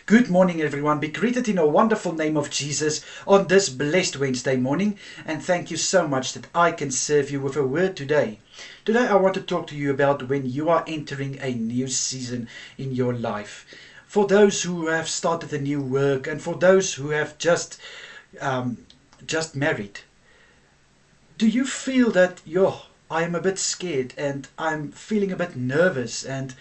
Good morning, everyone. Be greeted in a wonderful name of Jesus on this blessed Wednesday morning. And thank you so much that I can serve you with a word today. Today, I want to talk to you about when you are entering a new season in your life. For those who have started a new work and for those who have just married, do you feel that, I am a bit scared and I'm feeling a bit nervous and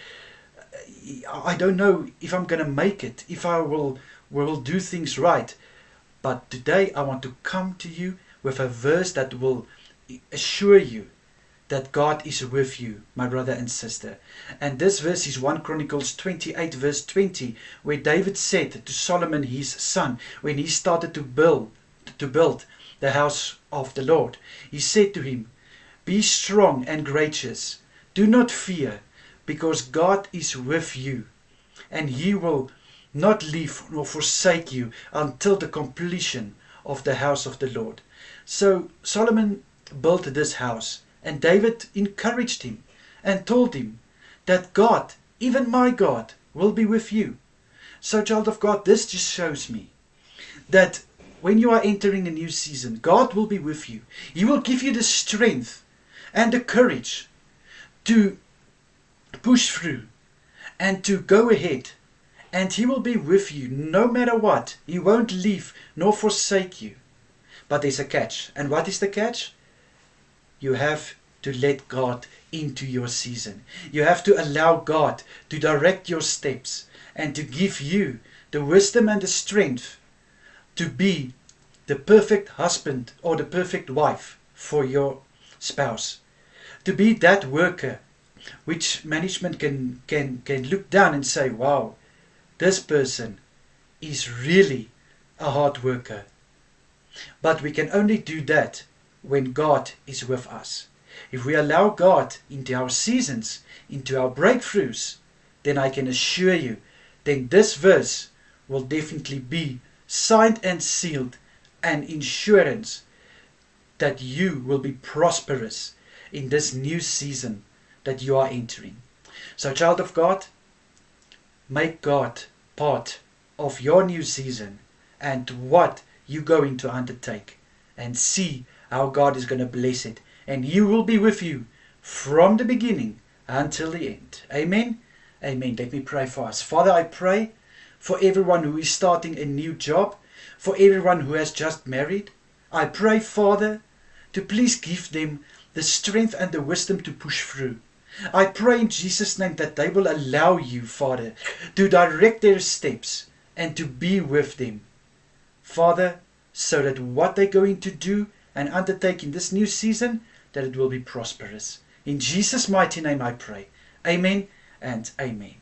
I don't know if I'm going to make it, if I will do things right. But today I want to come to you with a verse that will assure you that God is with you, my brother and sister. And this verse is 1 Chronicles 28 verse 20, where David said to Solomon his son, when he started to build the house of the Lord, he said to him, "Be strong and courageous, do not fear, because God is with you, and He will not leave nor forsake you until the completion of the house of the Lord." So Solomon built this house, and David encouraged him and told him that God, even my God, will be with you. So, child of God, this just shows me that when you are entering a new season, God will be with you. He will give you the strength and the courage to push through and to go ahead, and He will be with you no matter what. He won't leave nor forsake you. But there's a catch. And what is the catch? You have to let God into your season. You have to allow God to direct your steps and to give you the wisdom and the strength to be the perfect husband or the perfect wife for your spouse. To be that worker which management can look down and say, wow, this person is really a hard worker. But we can only do that when God is with us. If we allow God into our seasons, into our breakthroughs, then I can assure you, then this verse will definitely be signed and sealed, an insurance that you will be prosperous in this new season that you are entering. So, child of God, make God part of your new season and what you're going to undertake, and see how God is going to bless it, and He will be with you from the beginning until the end. Amen. Amen. Let me pray for us. Father, I pray for everyone who is starting a new job, for everyone who has just married. I pray, Father, to please give them the strength and the wisdom to push through. I pray in Jesus' name that they will allow you, Father, to direct their steps and to be with them, Father, so that what they're going to do and undertake in this new season, that it will be prosperous. In Jesus' mighty name I pray. Amen and amen.